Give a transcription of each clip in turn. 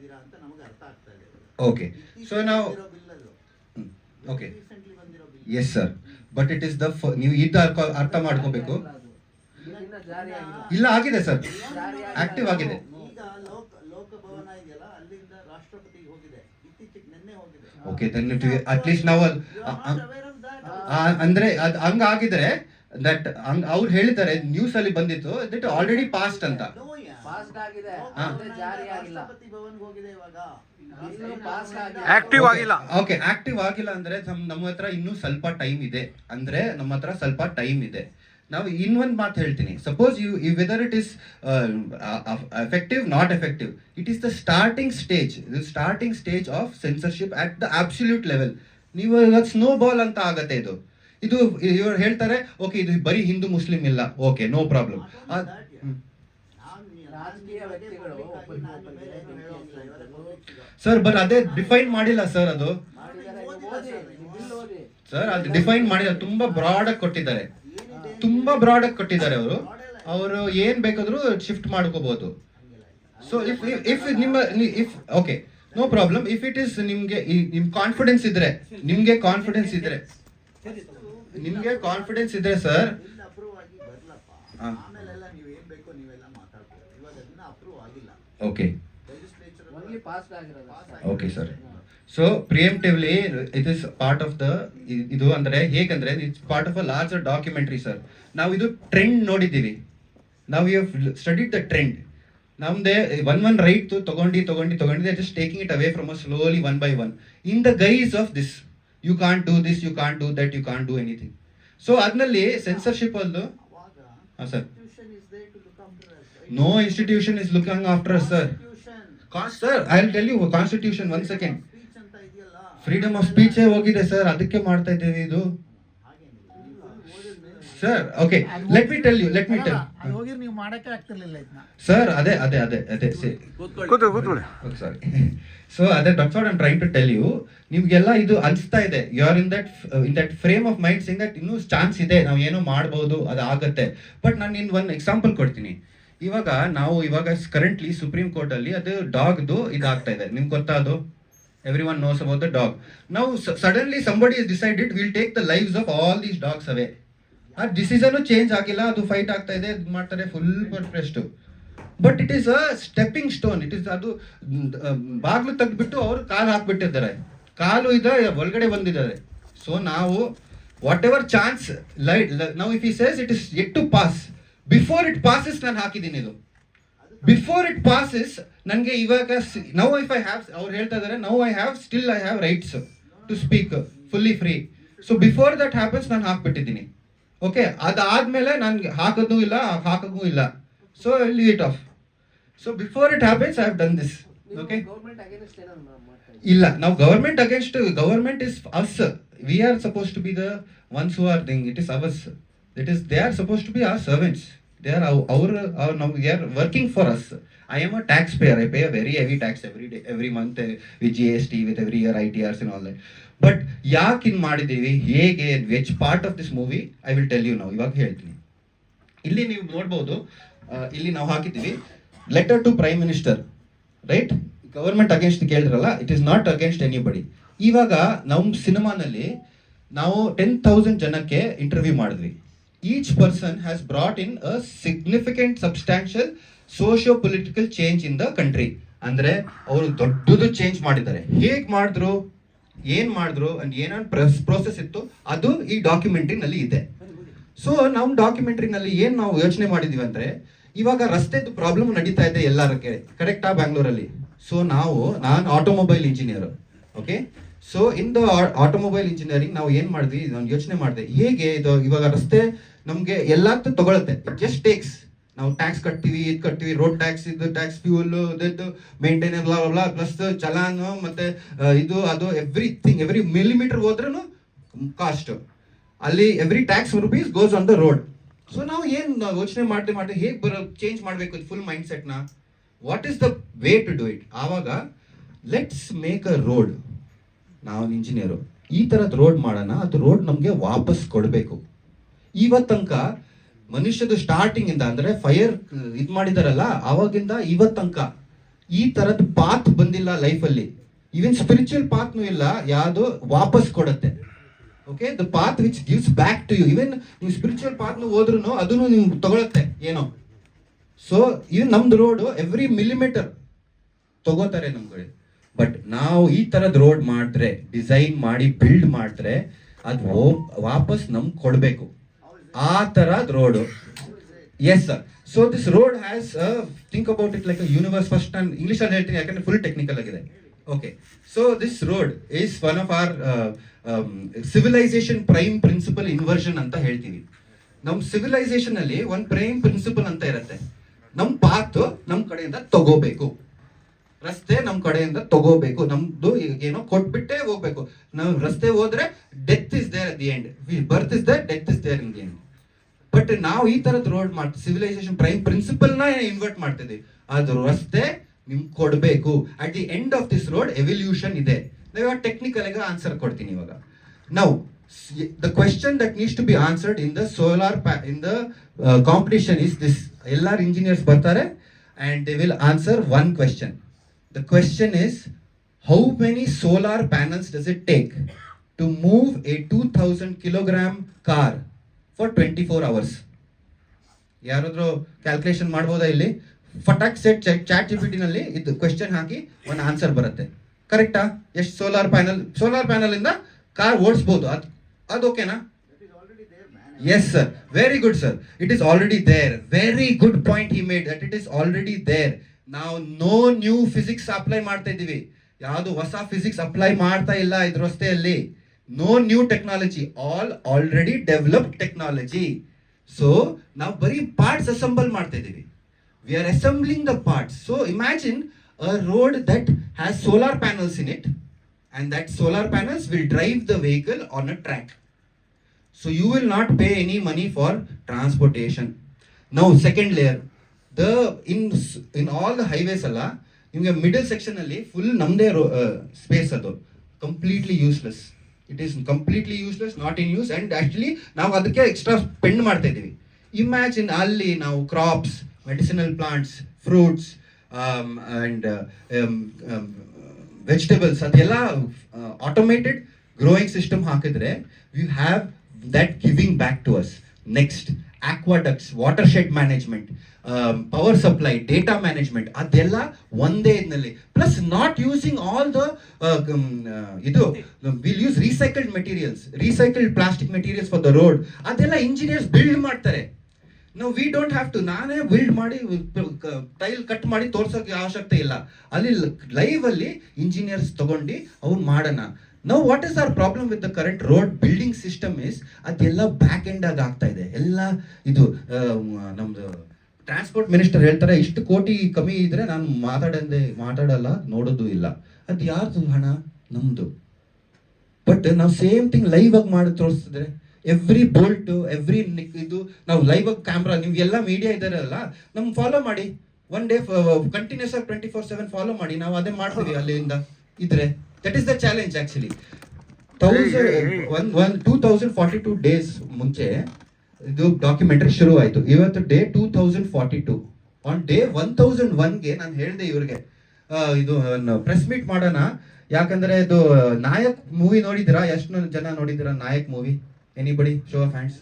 ಇದ್ದೀರಾ ಅಂತ ನಮಗೆ ಅರ್ಥ ಆಗ್ತಾ ಇದೆ. ಓಕೆ, ಸೊ ನಾವು okay yes sir, but it is the ನೀವು ಇದು ಅರ್ಥ ಮಾಡ್ಕೋಬೇಕು. ಇಲ್ಲ ಆಗಿದೆ ಸರ್, ಆಕ್ಟಿವ್ ಆಗಿದೆ. ಈಗ ಲೋಕಭವನ ಇದೆಯಲ್ಲ, ಅಲ್ಲಿಂದ ರಾಷ್ಟ್ರಪತಿಗೆ ಹೋಗಿದೆ, ಇತ್ತೀಚೆಗೆ ನಿನ್ನೆ ಹೋಗಿದೆ. ಓಕೆ, ದೆನ್ ಅಟ್ಲೀಸ್ಟ್ ನಾವು ಅಂದ್ರೆ ಅದು ಹಂಗ ಆಗಿದ್ರೆ ದಟ್ ಅವ್ರು ಹೇಳಿದ್ದಾರೆ ನ್ಯೂಸ್ ಅಲ್ಲಿ ಬಂದಿತ್ತು ದಟ್ ಆಲ್ರೆಡಿ ಪಾಸ್ಟ್ ಅಂತ. ಆಕ್ಟಿವ್ ಆಗಿಲ್ಲ. ಓಕೆ, ಆಕ್ಟಿವ್ ಆಗಿಲ್ಲ ಅಂದ್ರೆ ನಮ್ಮ ಹತ್ರ ಇನ್ನೂ ಸ್ವಲ್ಪ ಟೈಮ್ ಇದೆ. ಅಂದ್ರೆ ನಮ್ಮ ಹತ್ರ ಸ್ವಲ್ಪ ಟೈಮ್ ಇದೆ. ನಾವು ಇನ್ನೊಂದು ಮಾತು ಹೇಳ್ತೀನಿ. Suppose you whether it is effective not effective, it is the starting stage of censorship at the absolute level. ನೀವು ಸ್ನೋ ಬಾಲ್ ಅಂತ ಆಗತ್ತೆ ಇದು ಇವ್ರು ಹೇಳ್ತಾರೆ ಓಕೆ ಇದು ಬರೀ ಹಿಂದೂ ಮುಸ್ಲಿಂ ಇಲ್ಲ, okay no problem. Sir but ಅದೇ ಡಿಫೈನ್ ಮಾಡಿಲ್ಲ ಸರ್, ಅದು ಡಿಫೈನ್ ಮಾಡಿಲ್ಲ. ತುಂಬಾ ಬ್ರಾಡ್ ಆಗಿ ಕೊಟ್ಟಿದ್ದಾರೆ, ಅವರು ಏನ್ ಬೇಕಾದ್ರೂ ಶಿಫ್ಟ್ ಮಾಡ್ಕೋಬಹುದು. ಸೊ ಇಫ್ ನಿಮ್ಮ okay no problem. If it is ನಿಮ್ ಕಾನ್ಫಿಡೆನ್ಸ್ ಇದ್ರೆ sir, okay okay sir. So preemptively it is part of the ಇದು ಅಂದ್ರೆ ಹೇಗಂದ್ರೆ it's part of a larger documentary sir. ನಾವು ಇದು ಟ್ರೆಂಡ್ ನೋಡಿದ್ದೀವಿ, ನಾವು ಯು ಸ್ಟಡಿಡ್ ದ ಟ್ರೆಂಡ್. ನಮ್ದೇ ಒನ್ ರೈಟ್ ತಗೊಂಡು just taking it away from a slowly one by one in the guise of this. You can't do this, you can't do that, you can't do anything. So ಅದ್ರಲ್ಲಿ censorship ಅಲ್ಲೂ sir, no institution is looking after us sir. Sir, I'll tell you, Constitution, 1 second. Freedom of speech ಹೋಗಿದೆ sir, ಅದಕ್ಕೆ ಮಾಡ್ತಾ ಇದ್ದೇವೆ ಇದು sir. Okay, let me tell ಹೋಗಿ ನೀವು ಮಾಡಕ್ಕೆ ಆಗ್ತಿರ್ಲಿಲ್ಲ ಇದನ್ನ ಸರ್. ಅದೇ ಸಾರಿ. ಸೊ ಅದೇ that's what I am trying to tell you. ನಿಮ್ಗೆಲ್ಲ ಇದು ಅನ್ಸ್ತಾ ಇದೆ, you are in that frame of mind sing that ಇನ್ನೂ ಚಾನ್ಸ್ ಇದೆ, ನಾವು ಏನೋ ಮಾಡ್ಬೋದು, ಅದು ಆಗತ್ತೆ. ಬಟ್ ನಾನು ಒಂದು ಎಕ್ಸಾಂಪಲ್ ಕೊಡ್ತೀನಿ. ಇವಾಗ ಕರೆಂಟ್ಲಿ ಸುಪ್ರೀಂ ಕೋರ್ಟ್ ಅಲ್ಲಿ ಅದು ಡಾಗ್ದು ಇದಾಗ್ತಾ ಇದೆ. ನಿಮ್ಗೆ ಗೊತ್ತಾ ಅದು? Everyone knows about the dog. ನಾವು suddenly somebody is decided will take the lives of all these dogs away. ಆ ಡಿಸಿಷನ್ ಚೇಂಜ್ ಆಗಿಲ್ಲ, ಅದು ಫೈಟ್ ಆಗ್ತಾ ಇದೆ, ಇದು ಮಾಡ್ತಾರೆ full perfect. But it is a stepping stone. It is ಅದು ಬಾಗ್ಲು ತೆಗ್ದ್ಬಿಟ್ಟು ಅವರು ಕಾಲು ಹಾಕ್ಬಿಟ್ಟಿದ್ದಾರೆ, ಕಾಲು ಒಳಗಡೆ ಬಂದಿದ್ದಾರೆ. ಸೊ ನಾವು ವಾಟ್ ಎವರ್ ಚಾನ್ಸ್ ನಾವು if he says it is yet to pass, before it passes ನಾನು ಹಾಕಿದ್ದೀನಿ ಇದು. ಬಿಫೋರ್ ಇಟ್ ಪಾಸಸ್ ನನಗೆ ಇವಾಗ ನೌ ಇಫ್ ಐ ಹ್ಯಾವ್, ಅವ್ರು ಹೇಳ್ತಾ ಇದ್ದಾರೆ now I have rights to speak fully free. So before that happens ನಾನು ಹಾಕ್ಬಿಟ್ಟಿದ್ದೀನಿ. ಓಕೆ, ಅದಾದ್ಮೇಲೆ ನನ್ಗೆ ಹಾಕೋದು ಇಲ್ಲ. So leave it off. So before it happens I have done this. Okay, ಇಲ್ಲ, ನಾವು government against, government is us. We are suppose to be the ones who are thing. It is ours. They are supposed to be our servants. They are they are working for us. I am a taxpayer. I pay a very heavy tax every month with GST, with every year ITRs and all that. But ಯಾಕೆ ಮಾಡಿದ್ದೀವಿ, ಹೇಗೆ, which part of this movie I will tell you now. ಇವಾಗ ಹೇಳ್ತೀನಿ. ಇಲ್ಲಿ ನೀವು ನೋಡ್ಬೋದು, ಇಲ್ಲಿ ನಾವು ಹಾಕಿದ್ದೀವಿ letter to prime minister, right? Government against ಕೇಳಿದ್ರಲ್ಲ, it is not against anybody. ಇವಾಗ ನಮ್ಮ ಸಿನಿಮಾನಲ್ಲಿ ನಾವು 10,000 ಜನಕ್ಕೆ ಇಂಟರ್ವ್ಯೂ ಮಾಡಿದ್ವಿ. Each person has brought in a significant, substantial socio-political change in the country. ಅಂದ್ರೆ ಅವರು ದೊಡ್ಡದು ಚೇಂಜ್ ಮಾಡಿದ್ದಾರೆ. ಹೇಗೆ ಮಾಡಿದ್ರು, ಏನ್ ಮಾಡಿದ್ರು ಅಂಡ್ ಏನೇನು ಪ್ರೋಸೆಸ್ ಇತ್ತು, ಅದು ಈ ಡಾಕ್ಯುಮೆಂಟ್ರಿನಲ್ಲಿ ಇದೆ. ಸೊ ನಮ್ಮ ಡಾಕ್ಯುಮೆಂಟ್ರಿನಲ್ಲಿ ಏನ್ ನಾವು ಯೋಚನೆ ಮಾಡಿದೀವಿ ಅಂದ್ರೆ, ಇವಾಗ ರಸ್ತೆದು ಪ್ರಾಬ್ಲಮ್ ನಡೀತಾ ಇದೆ ಎಲ್ಲರಕ್ಕೆ, ಕರೆಕ್ಟಾ ಬ್ಯಾಂಗ್ಳೂರಲ್ಲಿ? ಸೊ ನಾನು automobile engineer. Okay, so in the automobile engineering ನಾವು ಏನ್ ಮಾಡಿದ್ವಿ, ನಾನು ಯೋಚನೆ ಮಾಡಿದೆ ಹೇಗೆ ಇದು ಇವಾಗ ರಸ್ತೆ ನಮ್ಗೆ ಎಲ್ಲಾತ್ತು ತಗೊಳುತ್ತೆ. ಇಟ್ ಜಸ್ಟ್ ಟೇಕ್ಸ್, ನಾವು ಟ್ಯಾಕ್ಸ್ ಕಟ್ತೀವಿ, ರೋಡ್ ಟ್ಯಾಕ್ಸ್, ಇದು ಟ್ಯಾಕ್ಸ್, ಫ್ಯೂಲ್, ಇದು ಮೇಂಟೈನೆನ್ಸ್, ಪ್ಲಸ್ ಚಲಾನ್, ಮತ್ತೆ ಇದು ಅದು ಎವ್ರಿಥಿಂಗ್, ಎವ್ರಿ ಮಿಲಿಮೀಟರ್ ಹೋದ್ರೂ ಕಾಸ್ಟ್. ಅಲ್ಲಿ every tax rupees goes on the road. So ನಾವು ಏನ್ ಯೋಚನೆ ಮಾಡ್ತೀವಿ ಹೇಗೆ ಚೇಂಜ್ ಮಾಡಬೇಕು ಫುಲ್ ಮೈಂಡ್ ಸೆಟ್ನ. What is the way to do it? ಆವಾಗ ಲೆಟ್ಸ್ ಮೇಕ್ ಅ ರೋಡ್. ನಾವು ಇಂಜಿನಿಯರು, ಈ ಥರದ ರೋಡ್ ಮಾಡೋಣ, ಅದು ರೋಡ್ ನಮಗೆ ವಾಪಸ್ ಕೊಡಬೇಕು. ಇವತ್ತಂಕ ಮನುಷ್ಯದ ಸ್ಟಾರ್ಟಿಂಗ್ ಇಂದ ಅಂದ್ರೆ ಫೈರ್ ಇದು ಮಾಡಿದಾರಲ್ಲ, ಅವಾಗಿಂದ ಇವತ್ತಂಕ ಈ ತರದ ಪಾತ್ ಬಂದಿಲ್ಲ ಲೈಫಲ್ಲಿ, ಈವನ್ ಸ್ಪಿರಿಚುವಲ್ ಪಾತ್ನು ಇಲ್ಲ, ಯಾವುದು ವಾಪಸ್ ಕೊಡುತ್ತೆ. Okay, the path which gives back to you. Even ನೀವು ಸ್ಪಿರಿಚುವಲ್ ಪಾತ್ನು ಹೋದ್ರೂ ಅದನ್ನು ನೀವು ತಗೊಳುತ್ತೆ ಏನೋ. ಸೊ ಇವನ್ ನಮ್ದು ರೋಡು ಎವ್ರಿ ಮಿಲಿಮೀಟರ್ ತಗೋತಾರೆ ನಮ್ ಕಡೆ. ಬಟ್ ನಾವು ಈ ತರದ್ ರೋಡ್ ಮಾಡಿದ್ರೆ, ಡಿಸೈನ್ ಮಾಡಿ ಬಿಲ್ಡ್ ಮಾಡಿದ್ರೆ ಅದು ವಾಪಸ್ ನಮ್ಗೆ ಕೊಡ್ಬೇಕು, ಆ ತರದ್ road. Yes sir. So this road has think about it like a universe. First ನಾನು ಇಂಗ್ಲಿಷ್ ಅಲ್ಲಿ ಹೇಳ್ತೀನಿ ಯಾಕಂದ್ರೆ ಫುಲ್ ಟೆಕ್ನಿಕಲ್ ಆಗಿದೆ. Okay, so this road is one of our civilization prime principle inversion ಅಂತ ಹೇಳ್ತೀವಿ. ನಮ್ ಸಿವಿಲೈಸೇಷನ್ ಅಲ್ಲಿ ಒಂದು ಪ್ರೈಮ್ ಪ್ರಿನ್ಸಿಪಲ್ ಅಂತ ಇರುತ್ತೆ. ನಮ್ ಪಾತ್ ನಮ್ ಕಡೆಯಿಂದ ತಗೋಬೇಕು, ರಸ್ತೆ ನಮ್ ಕಡೆಯಿಂದ ತಗೋಬೇಕು, ನಮ್ದು ಏನೋ ಕೊಟ್ಬಿಟ್ಟೆ ಹೋಗ್ಬೇಕು. ನಾವು ರಸ್ತೆ ಹೋದ್ರೆ death is there at the end, birth is there, death is there in the end. But ನಾವು ಈ ತರದ್ ರೋಡ್ ಮಾಡ್ತೀವಿ, ಸಿವಿಲೈಸೇಷನ್ ಪ್ರೈಮ್ ಪ್ರಿನ್ಸಿಪಲ್ ನ ಇನ್ವರ್ಟ್ ಮಾಡ್ತಿದ್ವಿ. ಅದು ರಸ್ತೆ ನಿಮ್ಗೆ ಕೊಡ್ಬೇಕು. At the end of this road evolution ಇದೆ. ನಾವು ಟೆಕ್ನಿಕಲ್ ಆಗಿ ಆನ್ಸರ್ ಕೊಡ್ತೀನಿ ಇವಾಗ. ನಾವು the question that needs to be answered in the solar in the competition is this. ಎಲ್ಲಾರು ಇಂಜಿನಿಯರ್ಸ್ ಬರ್ತಾರೆ and they will answer one question. The question is, how many solar panels does it take to move a 2000 kilogram car for 24 hours? ಯಾರಾದ್ರೂ calculation ಮಾಡ್ಬೋದಾ ಇಲ್ಲಿ? ಫಟಾಕ್ set chat GPT ನಲ್ಲಿ ಇದು question ಹಾಕಿ ಒಂದು answer ಬರುತ್ತೆ. ಕರೆಕ್ಟಾ? ಎಷ್ಟು ಸೋಲಾರ್ ಪ್ಯಾನಲ್ ಇಂದ ಕಾರ್ ಓಡಿಸಬಹುದು? ಅದು ಓಕೆನಾ? Yes sir, very good sir. It is already there. Very good point he made, that it is already there. Now no new physics apply ಮಾಡ್ತಾ ಇದೀವಿ, ಯಾವುದು ಹೊಸ ಫಿಸಿಕ್ಸ್ ಅಪ್ಲೈ ಮಾಡ್ತಾ ಇಲ್ಲ ಇದ್ರ ರಸ್ತೆಯಲ್ಲಿ. No new technology, all already developed technology. So ನಾವು ಬರೀ ಪಾರ್ಟ್ಸ್ ಅಸೆಂಬಲ್ ಮಾಡ್ತಾ ಇದೀವಿ. We are assembling the parts. So imagine a road that has solar panels in it, and that solar panels will drive the vehicle on a track. So you will not pay any money for transportation. Now second layer, in all the highways alla ನಿಮಗೆ middle section ಅಲ್ಲಿ full ನಮ್ದೇ space, ಅದು completely useless. It is completely useless, not in use, and actually ನಾವು ಅದಕ್ಕೆ extra spend ಮಾಡ್ತಾ ಇದೀವಿ. Imagine ಅಲ್ಲಿ ನಾವು crops, medicinal plants, fruits and vegetables ಅದೆಲ್ಲ ಆಟೋಮೇಟೆಡ್ ಗ್ರೋಯಿಂಗ್ ಸಿಸ್ಟಮ್ ಹಾಕಿದ್ರೆ we have that giving back to us. Next, aqueducts, watershed management, power supply, data management, ಅದೆಲ್ಲ ಒಂದೇ ಇದರಲ್ಲಿ. Plus not using all the ಇದು will use recycled plastic materials for the road. ಅದೆಲ್ಲ engineers build ಮಾಡ್ತಾರೆ. ನಾವು we don't have to, ನಾನೇ build ಮಾಡಿ tile cut ಮಾಡಿ ತೋರ್ಸೋಕೆ ಅವಶ್ಯಕತೆ ಇಲ್ಲ. ಅಲ್ಲಿ ಲೈವ್ ಅಲ್ಲಿ ಇಂಜಿನಿಯರ್ಸ್ ತಗೊಂಡು ಅವ್ನು ಮಾಡೋಣ. Now what is our problem with the current road building system is ಅದೆಲ್ಲ ಬ್ಯಾಕ್ ಎಂಡ್ ಆಗಿ ಆಗ್ತಾ ಇದೆ ಎಲ್ಲ. ಇದು ನಮ್ದು ಟ್ರಾನ್ಸ್ಪೋರ್ಟ್ ಮಿನಿಸ್ಟರ್ ಹೇಳ್ತಾರೆ, ಇಷ್ಟು ಕೋಟಿ ಕಮ್ಮಿ ಇದ್ರೆ ನಾನು ಮಾತಾಡಲ್ಲ, ನೋಡೋದು ಇಲ್ಲ. ಅದು ಯಾರ್ದು ಹಣ? ನಮ್ದು. ಬಟ್ ನಾವು ಸೇಮ್ ಥಿಂಗ್ ಲೈವ್ ಆಗಿ ಮಾಡಿ ತೋರಿಸಿದ್ರೆ, ಎವ್ರಿ ಬೋಲ್ಟ್, ಎವ್ರಿ ಇದು ನಾವು ಲೈವ್ ಆಗಿ ಕ್ಯಾಮ್ರಾ, ನಿಮ್ಗೆಲ್ಲ ಮೀಡಿಯಾ ಇದಾರಲ್ಲ, ನಮ್ಗೆ ಫಾಲೋ ಮಾಡಿ. ಒನ್ ಡೇ ಕಂಟಿನ್ಯೂಸ್ ಆಗಿ 24/7 ಫಾಲೋ ಮಾಡಿ. ನಾವು ಅದೇ ಮಾಡ್ತೀವಿ ಅಲ್ಲಿಂದ ಇದ್ರೆ. That is the challenge actually. 2042 days ಮುಂಚೆ ಇದು ಡಾಕ್ಯುಮೆಂಟರಿ ಶುರು ಆಯ್ತು. ಇವತ್ತು ಡೇ 2042. ಆನ್ ಡೇ 1001ಗೆ ನಾನು ಹೇಳಿದೆ ಇವ್ರಿಗೆ, ಇದು ಪ್ರೆಸ್ ಮೀಟ್ ಮಾಡೋಣ. ಯಾಕಂದ್ರೆ ಇದು ನಾಯಕ್ ಮೂವಿ ನೋಡಿದಿರಾ? ಎಷ್ಟು ಜನ ನೋಡಿದಿರಾ Nayak movie? Anybody show of hands.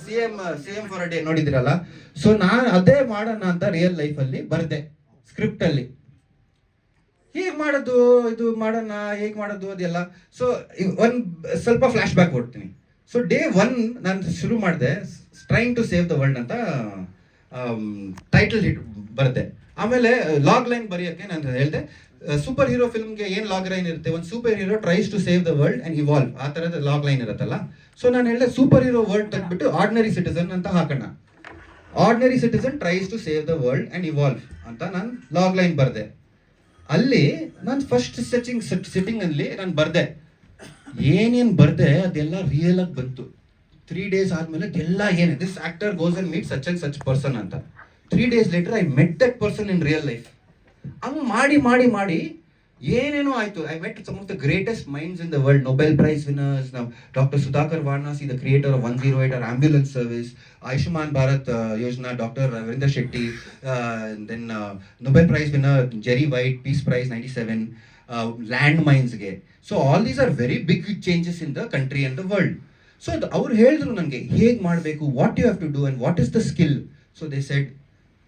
CM for a day ನೋಡಿದಿರಲ್ಲ? ಸೊ ನಾನು ಅದೇ ಮಾಡೋಣ ಅಂತ ರಿಯಲ್ ಲೈಫ್ ಅಲ್ಲಿ ಬರ್ದೆ ಸ್ಕ್ರಿಪ್ಟ್ ಅಲ್ಲಿ. ಹೇಗೆ ಮಾಡೋದು, ಇದು ಮಾಡೋಣ, ಹೇಗೆ ಮಾಡೋದು ಅದೆಲ್ಲ. ಸೊ ಒಂದು ಸ್ವಲ್ಪ ಫ್ಲಾಶ್ ಬ್ಯಾಕ್ ಕೊಡ್ತೀನಿ. ಸೊ ಡೇ 1 ನಾನು ಶುರು ಮಾಡಿದೆ, trying to save the world ಅಂತ ಟೈಟಲ್ ಹಿಟ್ ಬರುತ್ತೆ. ಆಮೇಲೆ ಲಾಗ್ ಲೈನ್ ಬರೆಯೋಕ್ಕೆ ನಾನು ಹೇಳಿದೆ, ಸೂಪರ್ ಹೀರೋ ಫಿಲ್ಮ್ಗೆ ಏನು ಲಾಗ್ ಲೈನ್ ಇರುತ್ತೆ? ಒಂದು superhero tries to save the world and evolve, ಆ ಥರದ ಲಾಗ್ ಲೈನ್ ಇರುತ್ತಲ್ಲ. ಸೊ ನಾನು ಹೇಳಿದೆ ಸೂಪರ್ ಹೀರೋ ವರ್ಲ್ಡ್ ತೆಗೆದ್ಬಿಟ್ಟು ಆರ್ಡಿನರಿ ಸಿಟಿಸನ್ ಅಂತ ಹಾಕೋಣ. Ordinary citizen tries to save the world and evolve ಅಂತ ನಾನು ಲಾಗ್ ಲೈನ್ ಬರೆದೆ. ಅಲ್ಲಿ ನಾನು ಫಸ್ಟ್ ಸಿಟ್ಟಿಂಗ್ ಅಲ್ಲಿ ನಾನು ಬರ್ದೆ, ಏನೇನು ಬರ್ದೆ ಅದೆಲ್ಲ ರಿಯಲ್ ಆಗಿ ಬಂತು. 3 days ಆದ್ಮೇಲೆ ಎಲ್ಲ ಏನೇ this actor goes and meet such and such person ಅಂತ. 3 days later I met that person in real life. ಹಂಗ್ ಮಾಡಿ ಮಾಡಿ ಮಾಡಿ ಏನೇನೋ ಆಯ್ತು. I met some of the greatest minds in the world, Nobel prize winners. ನಾವು doctor Sudhakar Varanasi, the creator of 108, our ambulance service, Ayushman Bharat Yojana, doctor Ravindra Shetty, then Nobel prize winner Jerry White, peace prize 97, land ಮೈನ್ಸ್ಗೆ. So all these are very big changes in the country and the world. So ಅವ್ರು ಹೇಳಿದ್ರು ನನಗೆ ಹೇಗೆ ಮಾಡಬೇಕು, what you have to do and what is the skill. So they said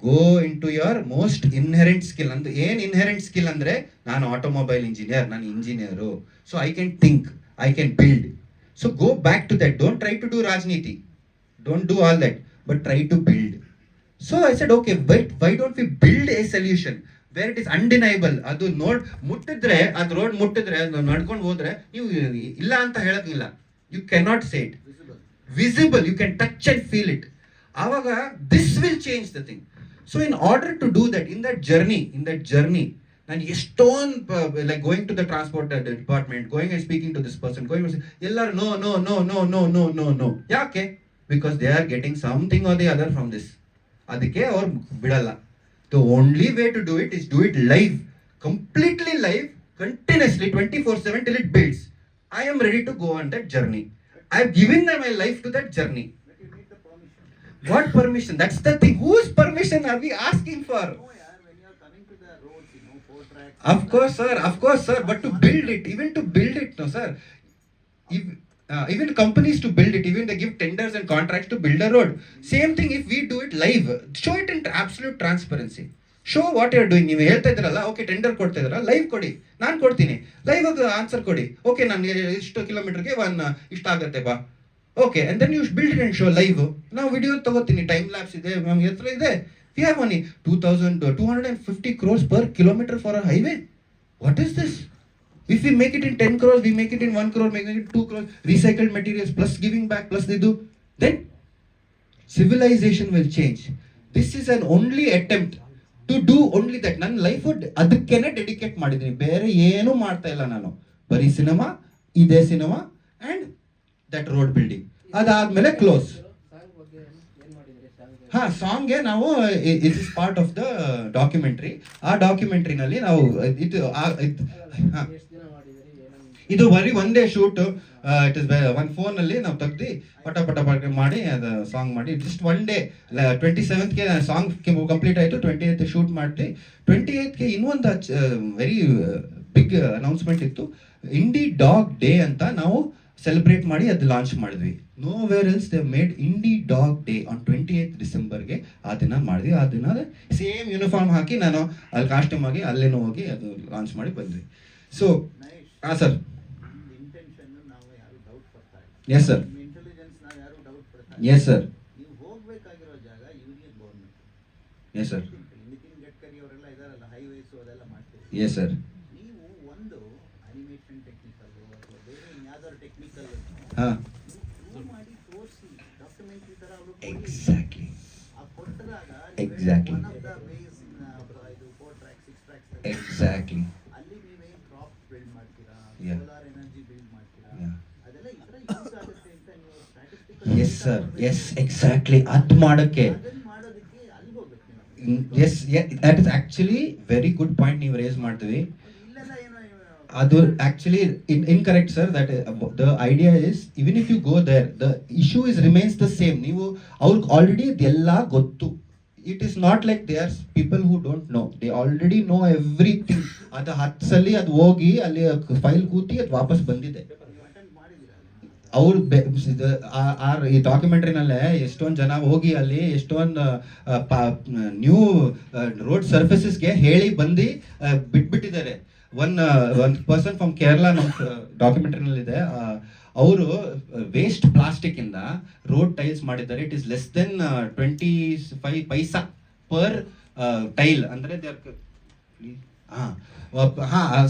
go into your most inherent skill. ಅಂದ್ರೆ ಏನು inherent skill ಅಂದರೆ, ನಾನು automobile engineer, ನಾನು engineer, so I can think, I can build. So go back to that, don't try to do ರಾಜನೀತಿ, don't do all that, but try to build. So I said okay, but why don't we build a solution where it is undeniable. ಅದು ಮುಟ್ಟಿದ್ರೆ, ಅದು road ಮುಟ್ಟಿದ್ರೆ, ಅದು ನಡ್ಕೊಂಡು ಹೋದ್ರೆ ನೀವು ಇಲ್ಲ ಅಂತ ಹೇಳೋಕ್ಕಿಲ್ಲ. You cannot say it, visible, you can touch and feel it. ಆವಾಗ this will change the thing. So in order to do that, in that journey ನಾನು ಎಷ್ಟೊಂದು like going to the transport department, going and speaking to this person, going ಎಲ್ಲರೂ no no no no no no no no. ಯಾಕೆ? Because they are getting something or the other from this. ಅದಕ್ಕೆ ಅವ್ರು ಬಿಡಲ್ಲ. The only way to do it is do it live, completely live, continuously 24/7 till it builds. I am ready to go on that journey. I have given my life to that journey. But you need the permission. What permission? That's the thing. Whose permission are we asking for? No, yaar, when you are coming to the roads, 4 tracks. Of course, sir. But to build it, no, sir. Even companies to build it, even they give tenders and contracts to build a road. Same thing if we do it live. Show it in absolute transparency. Show what you are doing. ನೀವು ಹೇಳ್ತಾ ಇದ್ರಲ್ಲ, okay tender ಕೊಡ್ತಾ ಇದ್ರಲ್ಲ, live ಕೊಡಿ, ನಾನು ಕೊಡ್ತೀನಿ, live ಆಗಿ answer ಕೊಡಿ. ಓಕೆ ನಾನು ಇಷ್ಟು ಕಿಲೋಮೀಟರ್ಗೆ ಇಷ್ಟ ಆಗುತ್ತೆ ಬಾ, okay, and then you build it and show live. ನಾವು ವಿಡಿಯೋ ತಗೋತೀನಿ, ಟೈಮ್ ಲ್ಯಾಪ್ಸ್ ಇದೆ, ನಮ್ಗೆ ಹತ್ರ ಇದೆ. We have money 2,250 crores per kilometer for a highway. What is this? If we make it in 10 crores, we make it in 1 crore, make it 2 crores, recycled materials plus giving back plus they do, then civilization will change. This is an only attempt to do only that. ನನ್ನ life ಅದಕ್ಕೇನೆ dedicate ಮಾಡಿದ್ದೀನಿ, ಬೇರೆ ಏನೂ ಮಾಡ್ತಾ ಇಲ್ಲ ನಾನು. ಬರೀ cinema, ಇದೇ cinema and that road building. ಅದಾದ್ಮೇಲೆ ಕ್ಲೋಸ್. ಸಾಂಗ್ಗೆ ನಾವು it is part of the documentary. ಆ ಡಾಕ್ಯುಮೆಂಟ್ರಿನಲ್ಲಿ ನಾವು ಇದು ಬರೀ ಒಂದೇ ಶೂಟ್. ಇಟ್ ಇಸ್ ಒಂದು ಫೋನಲ್ಲಿ ನಾವು ತೆಗ್ದು ಪಟ ಮಾಡಿ ಅದು ಸಾಂಗ್ ಮಾಡಿ just one day. 27th song complete ಆಯಿತು, 28th ಶೂಟ್ ಮಾಡಿದ್ವಿ. 28th ಇನ್ನೊಂದು ವೆರಿ ಬಿಗ್ ಅನೌನ್ಸ್ಮೆಂಟ್ ಇತ್ತು. ಇಂಡಿ ಡಾಗ್ ಡೇ ಅಂತ ನಾವು ಸೆಲೆಬ್ರೇಟ್ ಮಾಡಿ ಅದು ಲಾಂಚ್ ಮಾಡಿದ್ವಿ. Nowhere else they made indie dog day on 28th Decemberಗೆ ಆ ದಿನ ಮಾಡಿದ್ವಿ. ಆ ದಿನ ಸೇಮ್ ಯೂನಿಫಾರ್ಮ್ ಹಾಕಿ ನಾನು ಅಲ್ಲಿ ಕಾಸ್ಟ್ಯೂಮ್ ಆಗಿ ಅಲ್ಲೇನೋ ಹೋಗಿ ಅದು ಲಾಂಚ್ ಮಾಡಿ ಬಂದ್ವಿ. ಸೊ ಹಾಂ sir. S sir. Yes sir. ನೀವು ಹೋಗ್ಬೇಕಾಗಿರೋ ಜಾಗ union government. Yes sir. Nitin Gadkari ಅವರೆಲ್ಲ ಇದಾರಲ್ಲ, ಹೈವೇಸ್ ಅದೆಲ್ಲ ಮಾಡ್ತೀವಿ. Yes sir. ನೀವು ಒಂದು ಅನಿಮೇಷನ್ ಟೆಕ್ನಿಕಲ್ ಅಥವಾ ಬೇರೆ ಇನ್ಯಾವುದಾದ್ರು ಟೆಕ್ನಿಕಲ್ ಮಾಡಿ ತೋರಿಸಿ, ಡಾಕ್ಯುಮೆಂಟ್ರಿ ತರ ಅವರು ಎಕ್ಸಾಕ್ಟ್ಲಿ ಆ ಕೊಟ್ಟದಾಗ exactly one of the ways ಇದು 4 tracks 6 tracks ಎಕ್ಸಾಕ್ಟ್ಲಿ ಅಲ್ಲಿ ನೀವೇನು ಕ್ರಾಪ್ ಬಿಲ್ಡ್ ಮಾಡ್ತೀರಾ, Yeah. ಸೋಲಾರ್ ಎನರ್ಜಿ ಬಿಲ್ಡ್ ಮಾಡ್ತೀರಾ, Yeah. ಅದೆಲ್ಲ ಇದರ ಯೂಸ್ ಆಗುತ್ತೆ ಅಂತ ನೀವು statistical. Yes sir. Yes exactly. ಅದು ಮಾಡೋಕ್ಕೆ ಅದನ್ನ ಮಾಡೋದಕ್ಕೆ ಅಲ್ಲಿ ಹೋಗ್ಬೇಕು ನೀವು. Yes, that is actually very good point ನೀವು ರೇಸ್ ಮಾಡ್ತೀವಿ. ಇಲ್ಲೆಲ್ಲ ಏನೋ ಅದು actually incorrect sir. That the idea is even if you go there the issue is remains the same. ನೀವು ಅವ್ರಿಗೆ ಆಲ್ರೆಡಿ ಇದೆಲ್ಲ ಗೊತ್ತು. It is not like they are people who don't know, they already know everything. ಅದು 10 ಸಲ ಅದು ಹೋಗಿ ಅಲ್ಲಿ file ಕೂತಿ ಅದು ವಾಪಸ್ ಬಂದಿದೆ. ಅವ್ರು ಈ ಡಾಕ್ಯುಮೆಂಟ್ರಿನಲ್ಲೇ ಎಷ್ಟೊಂದು ಜನ ಹೋಗಿ ಅಲ್ಲಿ ಎಷ್ಟೊಂದು ನ್ಯೂ ರೋಡ್ ಸರ್ಫೇಸಸ್ಗೆ ಹೇಳಿ ಬಂದು ಬಿಟ್ಬಿಟ್ಟಿದ್ದಾರೆ. ಒಂದು ಪರ್ಸನ್ ಫ್ರಮ್ ಕೇರಳ ನಮ್ಮ ಡಾಕ್ಯುಮೆಂಟ್ರಿನಲ್ಲಿದೆ. ಅವರು ವೇಸ್ಟ್ ಪ್ಲಾಸ್ಟಿಕ್ ಇಂದ ರೋಡ್ ಟೈಲ್ಸ್ ಮಾಡಿದ್ದಾರೆ. It is less than 25 paisa per tile. ಅಂದರೆ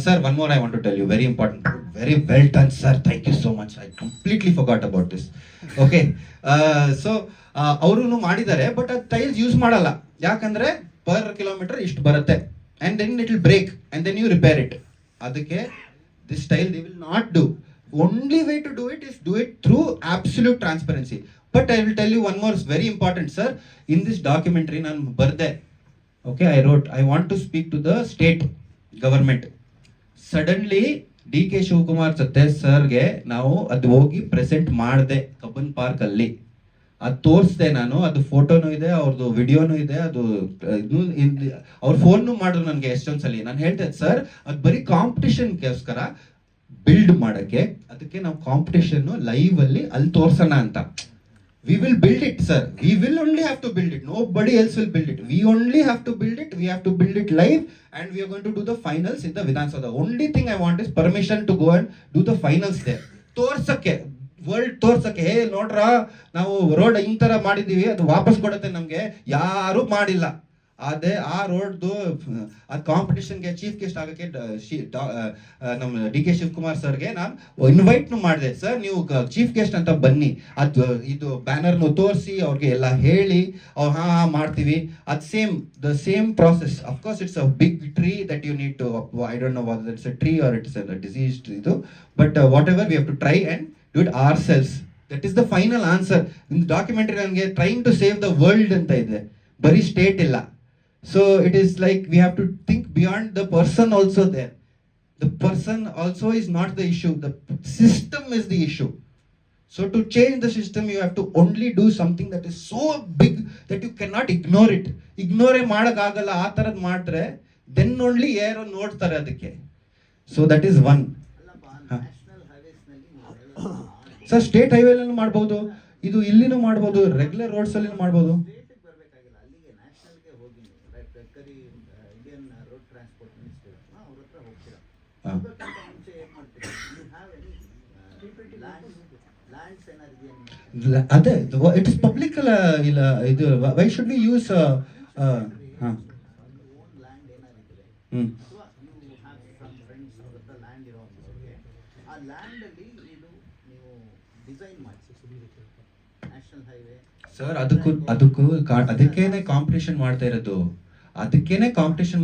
sir, one more I want to tell you, very important, very well done sir, thank you so much, I completely forgot about this. Okay, so ಅವರು ಮಾಡಿದ್ದಾರೆ, but ಅದು tiles use ಮಾಡಲ್ಲ. ಯಾಕಂದ್ರೆ per kilometre ಇಷ್ಟು ಬರುತ್ತೆ, and then it will break and then you repair it. ಅದಕ್ಕೆ this style they will not do. Only way to do it is do it through absolute transparency. But I will tell you one more very important sir. In this documentary ನಾನು ಬರ್ದೆ, okay, I wrote I want to speak to the state government. Suddenly D K Shivakumar ಜೊತೆ ಸರ್ಗೆ ನಾವು ಅದು ಹೋಗಿ present ಮಾಡಿದೆ Cubbon park ಅಲ್ಲಿ. ಅದು ತೋರಿಸ್ದೆ ನಾನು, ಅದು ಫೋಟೋನು ಇದೆ, ಅವ್ರದ್ದು ವಿಡಿಯೋನು ಇದೆ, ಅದು ಅವ್ರ ಫೋನ್ನು ಮಾಡಿದ್ರು ನನಗೆ ಎಷ್ಟೊಂದ್ಸಲಿ. ನಾನು ಹೇಳ್ದೆ ಸರ್ ಅದು ಬರೀ ಕಾಂಪಿಟಿಷನ್ಗೋಸ್ಕರ ಬಿಲ್ಡ್ ಮಾಡಕ್ಕೆ, ಅದಕ್ಕೆ ನಾವು ಕಾಂಪಿಟೇಷನ್ ಲೈವ್ ಅಲ್ಲಿ ಅಲ್ಲಿ ತೋರ್ಸೋಣ ಅಂತ. We will build it, sir. We will only have to build it. Nobody else will build it. We only have to build it. We have to build it live, and we are going to do the finals in the Vidhan Sabha. The only thing I want is permission to go and do the finals there. ತೋರ್ಸಕ್ಕೆ, world ತೋರ್ಸಕ್ಕೆ, ಹೇ ನೋಡ್ರ ನಾವು road ಹಿಂಗ್ ತರ ಮಾಡಿದೀವಿ, ಅದು ವಾಪಸ್ ಕೊಡುತ್ತೆ ನಮ್ಗೆ, ಯಾರು ಮಾಡಿಲ್ಲ. ಅದೇ ಆ ರೋಡ್ದು ಅದು ಕಾಂಪಿಟೇಷನ್ಗೆ ಚೀಫ್ ಗೆಸ್ಟ್ ಆಗಕ್ಕೆ ನಮ್ಮ ಡಿ ಕೆ ಶಿವಕುಮಾರ್ ಸರ್ಗೆ ನಾನು ಇನ್ವೈಟ್ನು ಮಾಡಿದೆ. ಸರ್ ನೀವು ಚೀಫ್ ಗೆಸ್ಟ್ ಅಂತ ಬನ್ನಿ, ಅದು ಇದು ಬ್ಯಾನರ್ನು ತೋರಿಸಿ ಅವ್ರಿಗೆ ಎಲ್ಲ ಹೇಳಿ ಅವ್ರು ಹಾಂ ಮಾಡ್ತೀವಿ. ಅದು the same process. Of course it's a big tree that you need to, I don't know what it's a tree or it's a diseased ಇದು, but whatever we have to try and do it ourselves. That is the final answer. In documentary ನನಗೆ trying to save the world ಅಂತ ಇದೆ, ಬರೀ state ಇಲ್ಲ. So it is like we have to think beyond the person also there. The person also is not the issue. The system is the issue. So to change the system, you have to only do something that is so big that you cannot ignore it. Ignore ಮಾಡಕ್ಕಾಗಲ್ಲ. ಆ ಥರದ್ದು ಮಾಡಿದ್ರೆ then only ಯಾರೋ ನೋಡ್ತಾರೆ ಅದಕ್ಕೆ. So that is one. National highways ನಲ್ಲಿ sir state ಹೈವೇಲೂ ಮಾಡ್ಬೋದು, ಇದು ಇಲ್ಲಿನೂ ಮಾಡ್ಬೋದು, ರೆಗ್ಯುಲರ್ ರೋಡ್ಸ್ ಅಲ್ಲಿ ಮಾಡ್ಬೋದು. ಸ್ಟೇಟಿಗೆ ಬರಬೇಕಾಗಿಲ್ಲ, ಅಲ್ಲಿಗೆ ನ್ಯಾಷನಲ್ಗೆ ಹೋಗಿ Gadkari Indian road transport minister ಅವ್ರ ಹತ್ರ ಹೋಗ್ತೀರಾ. ಅದಕ್ಕಿಂತ ಮುಂಚೆ ಏನು ಮಾಡ್ತೀರಾ? ಯು ಹ್ಯಾವ್ ಎನಿ ಲ್ಯಾಂಡ್ಸ್ ಏನಾದ್ರು ಅದೇ ಇಟ್ ಇಸ್ ಪಬ್ಲಿಕ್ ಅಲ್ಲ, ಇಲ್ಲ ಇದು why should we use own land ಏನಾರಿದ್ರೆ ಅಥವಾ ಯು ಹ್ಯಾವ್ ಸಮ್ ಫ್ರೆಂಡ್ಸ್ ಅವ್ರ ಹತ್ರ ಲ್ಯಾಂಡ್ ಇರೋರಿಗೆ ಆ ಲ್ಯಾಂಡಲ್ಲಿ ಇದು ನೀವು ಡಿಸೈನ್ ಮಾಡಿ ನ್ಯಾಷನಲ್ ಹೈವೇ. ಸರ್ ಅದಕ್ಕೇನೆ ಕಾಂಪಿಟೇಷನ್ ಮಾಡ್ತಾ ಇರೋದು, ಅದಕ್ಕೇನೆ ಕಾಂಪಿಟೇಷನ್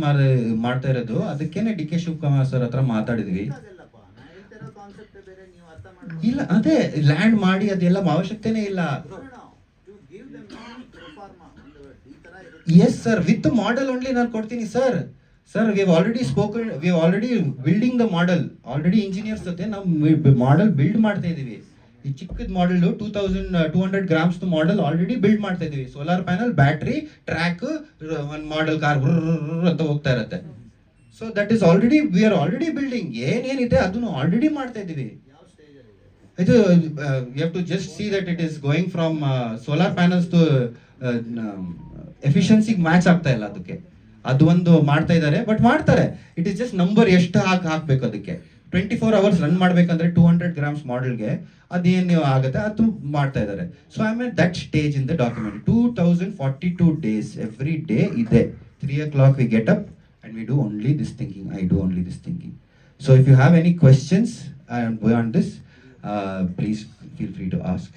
ಮಾಡ್ತಾ ಇರೋದು, ಅದಕ್ಕೇನೆ ಡಿ ಕೆ ಶಿವಕುಮಾರ್ ಸರ್ ಹತ್ರ ಮಾತಾಡಿದ್ವಿ. ಅದಲ್ಲಪ್ಪ, ನಾ ಹೇಳ್ತಿರೋ ಕಾನ್ಸೆಪ್ಟ್ ಬೇರೆ, ನೀವು ಅರ್ಥ ಮಾಡಿ. ಇಲ್ಲ ಅದೇ ಲ್ಯಾಂಡ್ ಮಾಡಿ ಅದೆಲ್ಲ ಅವಶ್ಯಕತೆನೇ ಇಲ್ಲ. Yes sir, with model only ನಾನು ಕೊಡ್ತೀನಿ sir. Sir we have already spoken, we have already building the model. Already engineers ಜೊತೆ ನಾವು ಮಾಡೆಲ್ ಬಿಲ್ಡ್ ಮಾಡ್ತಾ ಇದೀವಿ. ಈ ಚಿಕ್ಕದ model 2200 grams model already build ಮಾಡ್ತಾ ಇದೀವಿ. ಸೋಲಾರ್ ಪ್ಯಾನಲ್, ಬ್ಯಾಟ್ರಿ, ಟ್ರ್ಯಾಕ್, ಒಂದು ಮಾಡೆಲ್ ಕಾರ್ ಅಂತ ಹೋಗ್ತಾ ಇರುತ್ತೆ. So that is already, we are already building. ಏನೇನಿದೆ ಅದನ್ನು ಆಲ್ರೆಡಿ ಮಾಡ್ತಾ ಇದೀವಿ. ಇದು you have to just see that it is going from solar panels to ಎಫಿಷಿಯನ್ಸಿಗೆ ಮ್ಯಾಚ್ ಆಗ್ತಾ ಇಲ್ಲ ಅದಕ್ಕೆ. ಅದು ಒಂದು ಮಾಡ್ತಾ ಇದ್ದಾರೆ, ಬಟ್ ಮಾಡ್ತಾರೆ. ಇಟ್ ಈಸ್ ಜಸ್ಟ್ ನಂಬರ್ ಎಷ್ಟು ಹಾಕ್ಬೇಕು ಅದಕ್ಕೆ. 24 hours ರನ್ ಮಾಡ್ಬೇಕಂದ್ರೆ 200 ಗ್ರಾಮ್ಸ್ ಮಾಡೆಲ್ಗೆ ಅದೇನು ಆಗುತ್ತೆ ಅದು ಮಾಡ್ತಾ ಇದ್ದಾರೆ. So I mean that stage in the document. 2042 days every day ಇದೆ. 3 o'clock we get up and we do only this thinking. I do only this thinking. So if you have any questions beyond this, please feel free to ask.